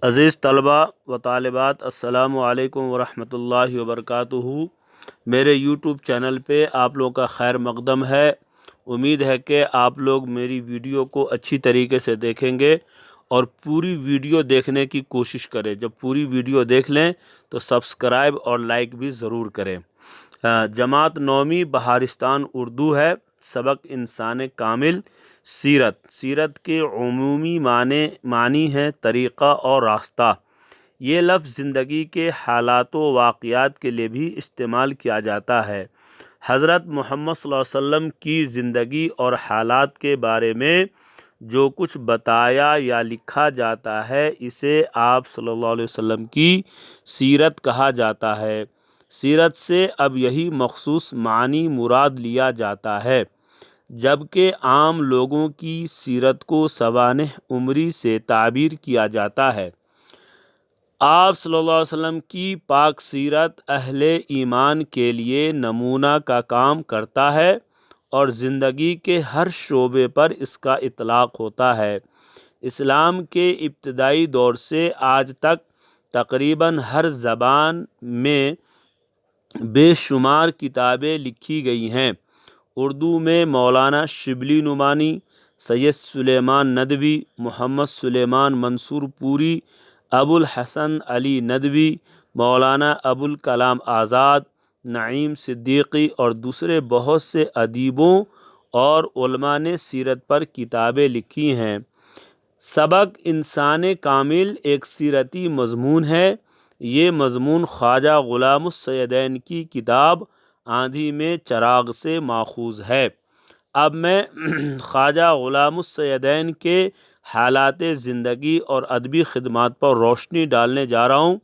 عزیز طلباء و طالبات، السلام علیکم ورحمۃ اللہ وبرکاتہ۔ میرے یوٹیوب چینل پہ آپ لوگوں کا خیر مقدم ہے۔ امید ہے کہ آپ لوگ میری ویڈیو کو اچھی طریقے سے دیکھیں گے اور پوری ویڈیو دیکھنے کی کوشش کریں۔ جب پوری ویڈیو دیکھ لیں تو سبسکرائب اور لائک بھی ضرور کریں۔ جماعت نومی بہارستان اردو ہے۔ سبق انسان کامل سیرت کے عمومی معنی ہے طریقہ اور راستہ۔ یہ لفظ زندگی کے حالات و واقعات کے لیے بھی استعمال کیا جاتا ہے۔ حضرت محمد صلی اللہ علیہ وسلم کی زندگی اور حالات کے بارے میں جو کچھ بتایا یا لکھا جاتا ہے اسے آپ صلی اللہ علیہ وسلم کی سیرت کہا جاتا ہے۔ سیرت سے اب یہی مخصوص معنی مراد لیا جاتا ہے، جبکہ عام لوگوں کی سیرت کو سوانح عمری سے تعبیر کیا جاتا ہے۔ آپ صلی اللہ علیہ وسلم کی پاک سیرت اہل ایمان کے لیے نمونہ کا کام کرتا ہے اور زندگی کے ہر شعبے پر اس کا اطلاق ہوتا ہے۔ اسلام کے ابتدائی دور سے آج تک تقریباً ہر زبان میں بے شمار کتابیں لکھی گئی ہیں۔ اردو میں مولانا شبلی نعمانی، سید سلیمان ندوی، محمد سلیمان منصور پوری، ابو الحسن علی ندوی، مولانا ابوالکلام آزاد، نعیم صدیقی اور دوسرے بہت سے ادیبوں اور علماء نے سیرت پر کتابیں لکھی ہیں۔ سبق انسان کامل ایک سیرتی مضمون ہے۔ یہ مضمون خواجہ غلام السیدین کی کتاب آندھی میں چراغ سے ماخوذ ہے۔ اب میں خواجہ غلام السیدین کے حالات زندگی اور ادبی خدمات پر روشنی ڈالنے جا رہا ہوں۔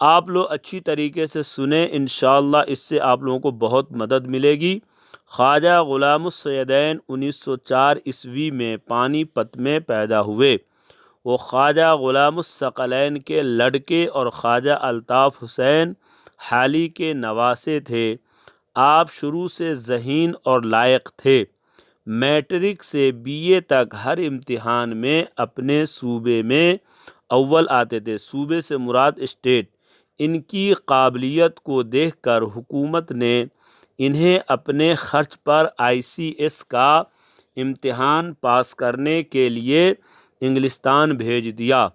آپ لوگ اچھی طریقے سے سنیں، انشاءاللہ اس سے آپ لوگوں کو بہت مدد ملے گی۔ خواجہ غلام السیدین 1904 عیسوی میں پانی پت میں پیدا ہوئے۔ وہ خواجہ غلام الثقلین کے لڑکے اور خواجہ الطاف حسین حالی کے نواسے تھے۔ آپ شروع سے ذہین اور لائق تھے۔ میٹرک سے BA تک ہر امتحان میں اپنے صوبے میں اول آتے تھے۔ صوبے سے مراد اسٹیٹ۔ ان کی قابلیت کو دیکھ کر حکومت نے انہیں اپنے خرچ پر ICS کا امتحان پاس کرنے کے لیے انگلستان بھیج دیا۔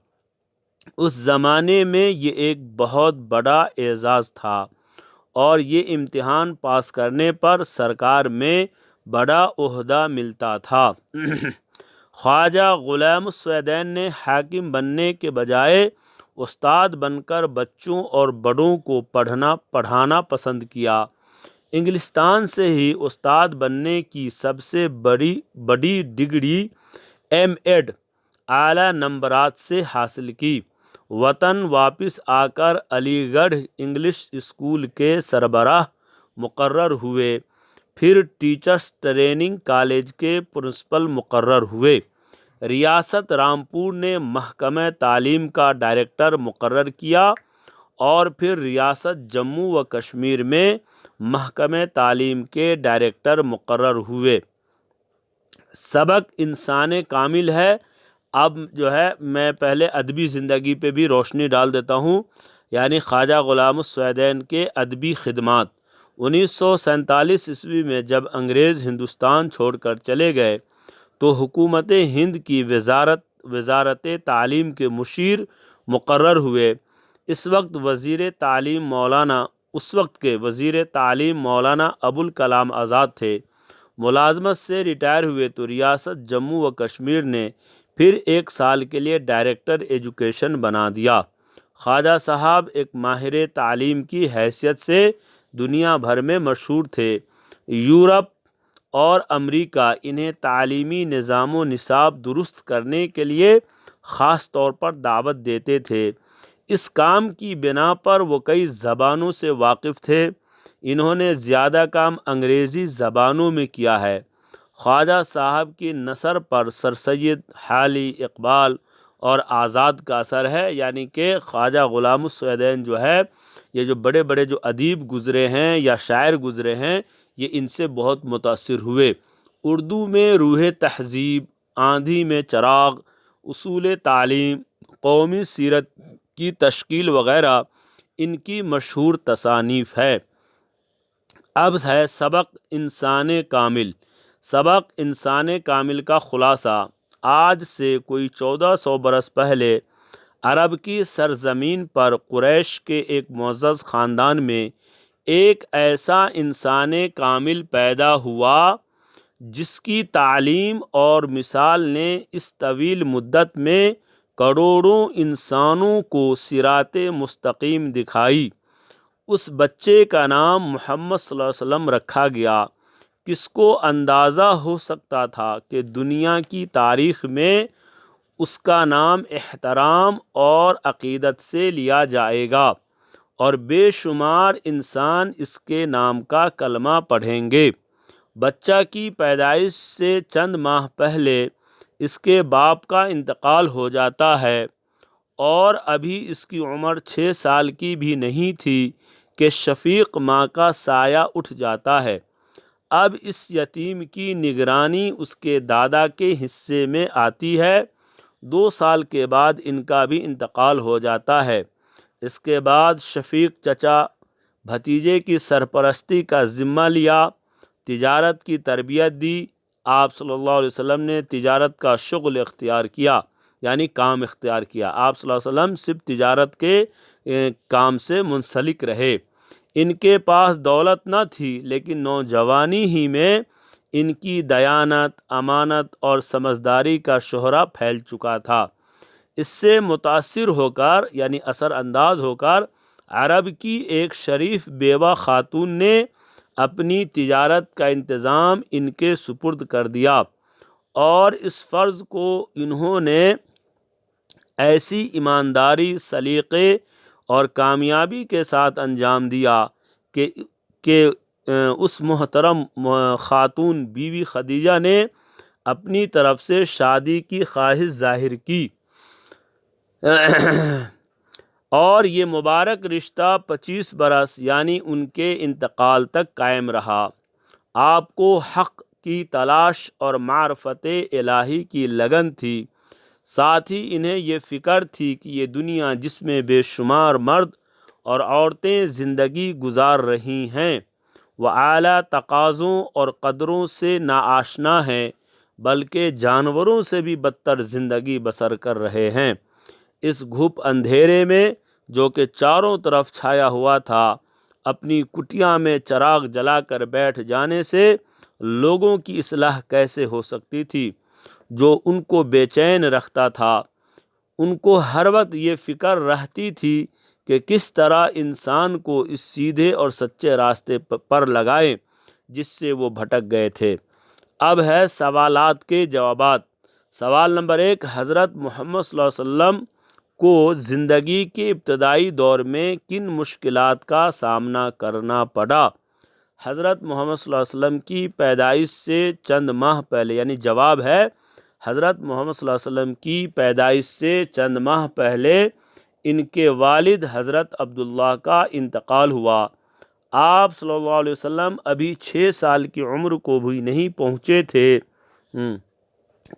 اس زمانے میں یہ ایک بہت بڑا اعزاز تھا اور یہ امتحان پاس کرنے پر سرکار میں بڑا عہدہ ملتا تھا۔ خواجہ غلام السیدین نے حاکم بننے کے بجائے استاد بن کر بچوں اور بڑوں کو پڑھانا پسند کیا۔ انگلستان سے ہی استاد بننے کی سب سے بڑی ڈگری M.Ed اعلیٰ نمبرات سے حاصل کی۔ وطن واپس آ کر علی گڑھ انگلش اسکول کے سربراہ مقرر ہوئے، پھر ٹیچرس ٹریننگ کالج کے پرنسپل مقرر ہوئے۔ ریاست رامپور نے محکمہ تعلیم کا ڈائریکٹر مقرر کیا اور پھر ریاست جموں و کشمیر میں محکمہ تعلیم کے ڈائریکٹر مقرر ہوئے۔ سبق انسان کامل ہے۔ اب میں پہلے ادبی زندگی پہ بھی روشنی ڈال دیتا ہوں، یعنی خواجہ غلام السیدین کے ادبی خدمات۔ 1947 عیسوی میں جب انگریز ہندوستان چھوڑ کر چلے گئے تو حکومت ہند کی وزارت تعلیم کے مشیر مقرر ہوئے۔ اس وقت کے وزیر تعلیم مولانا ابوالکلام آزاد تھے۔ ملازمت سے ریٹائر ہوئے تو ریاست جموں و کشمیر نے پھر 1 سال کے لیے ڈائریکٹر ایجوکیشن بنا دیا۔ خواجہ صاحب ایک ماہر تعلیم کی حیثیت سے دنیا بھر میں مشہور تھے۔ یورپ اور امریکہ انہیں تعلیمی نظام و نصاب درست کرنے کے لیے خاص طور پر دعوت دیتے تھے۔ اس کام کی بنا پر وہ کئی زبانوں سے واقف تھے۔ انہوں نے زیادہ کام انگریزی زبانوں میں کیا ہے۔ خواجہ صاحب کی نثر پر سر سید، حالی، اقبال اور آزاد کا اثر ہے، یعنی کہ خواجہ غلام السیدین یہ جو بڑے بڑے جو ادیب گزرے ہیں یا شاعر گزرے ہیں، یہ ان سے بہت متاثر ہوئے۔ اردو میں روح تہذیب، آندھی میں چراغ، اصول تعلیم، قومی سیرت کی تشکیل وغیرہ ان کی مشہور تصانیف ہے۔ اب ہے سبق انسان کامل۔ سبق انسان کامل کا خلاصہ۔ آج سے کوئی 1400 برس پہلے عرب کی سرزمین پر قریش کے ایک معزز خاندان میں ایک ایسا انسان کامل پیدا ہوا جس کی تعلیم اور مثال نے اس طویل مدت میں کروڑوں انسانوں کو صراط مستقیم دکھائی۔ اس بچے کا نام محمد صلی اللہ علیہ وسلم رکھا گیا۔ کس کو اندازہ ہو سکتا تھا کہ دنیا کی تاریخ میں اس کا نام احترام اور عقیدت سے لیا جائے گا اور بے شمار انسان اس کے نام کا کلمہ پڑھیں گے۔ بچہ کی پیدائش سے چند ماہ پہلے اس کے باپ کا انتقال ہو جاتا ہے اور ابھی اس کی عمر 6 سال کی بھی نہیں تھی کہ شفیق ماں کا سایہ اٹھ جاتا ہے۔ اب اس یتیم کی نگرانی اس کے دادا کے حصے میں آتی ہے۔ 2 سال کے بعد ان کا بھی انتقال ہو جاتا ہے۔ اس کے بعد شفیق چچا بھتیجے کی سرپرستی کا ذمہ لیا، تجارت کی تربیت دی۔ آپ صلی اللہ علیہ وسلم نے تجارت کا شغل اختیار کیا، یعنی کام اختیار کیا۔ آپ صلی اللہ علیہ وسلم صرف تجارت کے کام سے منسلک رہے۔ ان کے پاس دولت نہ تھی، لیکن نوجوانی ہی میں ان کی دیانت، امانت اور سمجھداری کا شہرہ پھیل چکا تھا۔ اس سے متاثر ہو کر، یعنی اثر انداز ہو کر، عرب کی ایک شریف بیوہ خاتون نے اپنی تجارت کا انتظام ان کے سپرد کر دیا اور اس فرض کو انہوں نے ایسی ایمانداری، سلیقے اور کامیابی کے ساتھ انجام دیا کہ اس محترم خاتون بیوی خدیجہ نے اپنی طرف سے شادی کی خواہش ظاہر کی اور یہ مبارک رشتہ 25 برس یعنی ان کے انتقال تک قائم رہا۔ آپ کو حق کی تلاش اور معرفت الہی کی لگن تھی، ساتھ ہی انہیں یہ فکر تھی کہ یہ دنیا جس میں بے شمار مرد اور عورتیں زندگی گزار رہی ہیں وہ اعلیٰ تقاضوں اور قدروں سے ناآشنا ہیں، بلکہ جانوروں سے بھی بدتر زندگی بسر کر رہے ہیں۔ اس گھپ اندھیرے میں جو کہ چاروں طرف چھایا ہوا تھا، اپنی کٹیا میں چراغ جلا کر بیٹھ جانے سے لوگوں کی اصلاح کیسے ہو سکتی تھی؟ جو ان کو بے چین رکھتا تھا، ان کو ہر وقت یہ فکر رہتی تھی کہ کس طرح انسان کو اس سیدھے اور سچے راستے پر لگائیں جس سے وہ بھٹک گئے تھے۔ اب ہے سوالات کے جوابات۔ سوال نمبر 1، حضرت محمد صلی اللہ علیہ وسلم کو زندگی کے ابتدائی دور میں کن مشکلات کا سامنا کرنا پڑا؟ حضرت محمد صلی اللہ علیہ وسلم کی پیدائش سے چند ماہ پہلے، یعنی جواب ہے حضرت محمد صلی اللہ علیہ وسلم کی پیدائش سے چند ماہ پہلے ان کے والد حضرت عبداللہ کا انتقال ہوا۔ آپ صلی اللہ علیہ وسلم ابھی 6 سال کی عمر کو بھی نہیں پہنچے تھے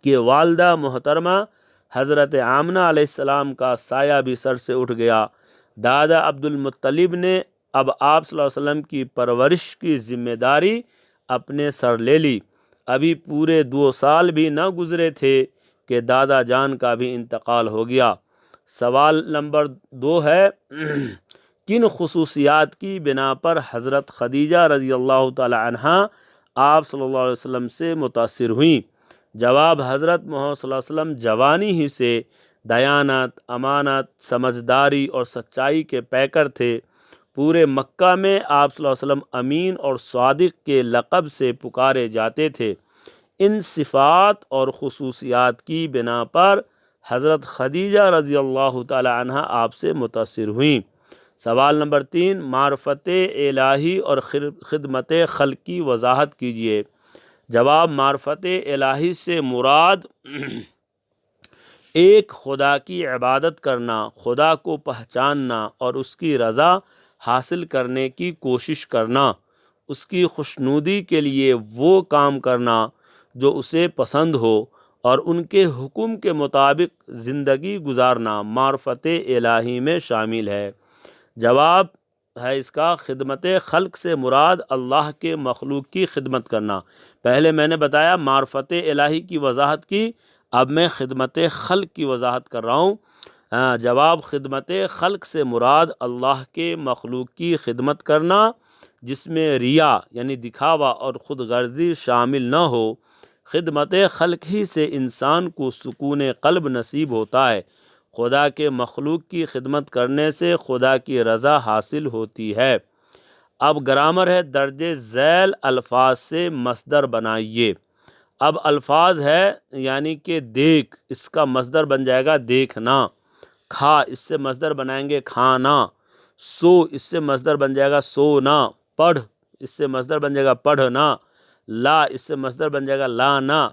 کہ والدہ محترمہ حضرت آمنہ علیہ السلام کا سایہ بھی سر سے اٹھ گیا۔ دادا عبد المطلب نے اب آپ صلی اللہ علیہ وسلم کی پرورش کی ذمہ داری اپنے سر لے لی۔ ابھی پورے 2 سال بھی نہ گزرے تھے کہ دادا جان کا بھی انتقال ہو گیا۔ سوال نمبر 2 ہے، کن خصوصیات کی بنا پر حضرت خدیجہ رضی اللہ تعالی عنہا آپ صلی اللہ علیہ وسلم سے متاثر ہوئیں؟ جواب، حضرت محمد صلی اللہ علیہ وسلم جوانی ہی سے دیانت، امانت، سمجھداری اور سچائی کے پیکر تھے۔ پورے مکہ میں آپ صلی اللہ علیہ وسلم امین اور صادق کے لقب سے پکارے جاتے تھے۔ ان صفات اور خصوصیات کی بنا پر حضرت خدیجہ رضی اللہ تعالی عنہا آپ سے متاثر ہوئیں۔ سوال نمبر 3، معرفت الہی اور خدمت خلق کی وضاحت کیجیے۔ جواب، معرفت الہی سے مراد ایک خدا کی عبادت کرنا، خدا کو پہچاننا اور اس کی رضا حاصل کرنے کی کوشش کرنا، اس کی خوشنودی کے لیے وہ کام کرنا جو اسے پسند ہو اور ان کے حکم کے مطابق زندگی گزارنا معرفت الہی میں شامل ہے۔ جواب ہے اس کا، خدمت خلق سے مراد اللہ کے مخلوق کی خدمت کرنا۔ پہلے میں نے بتایا معرفت الہی کی وضاحت کی، اب میں خدمت خلق کی وضاحت کر رہا ہوں۔ جواب، خدمت خلق سے مراد اللہ کے مخلوق کی خدمت کرنا جس میں ریا یعنی دکھاوا اور خود غرضی شامل نہ ہو۔ خدمت خلق ہی سے انسان کو سکون قلب نصیب ہوتا ہے۔ خدا کے مخلوق کی خدمت کرنے سے خدا کی رضا حاصل ہوتی ہے۔ اب گرامر ہے، درج ذیل الفاظ سے مصدر بنائیے۔ اب الفاظ ہے یعنی کہ دیکھ، اس کا مصدر بن جائے گا دیکھنا۔ کھا، اس سے مصدر بنائیں گے کھانا۔ سو، اس سے مصدر بن جائے گا سونا۔ پڑھ، اس سے مصدر بن جائے گا پڑھنا۔ لا، اس سے مصدر بن جائے گا لانا۔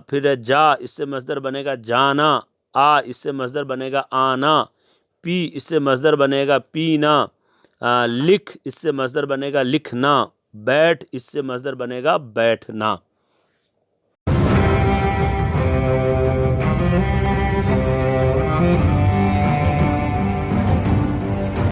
پھر جا، اس سے مصدر بنے گا جانا۔ آ، اس سے مصدر بنے گا آنا۔ پی، اس سے مصدر بنے گا پینا۔ لکھ، اس سے مصدر بنے گا لکھنا۔ بیٹھ، اس سے مصدر بنے گا بیٹھنا۔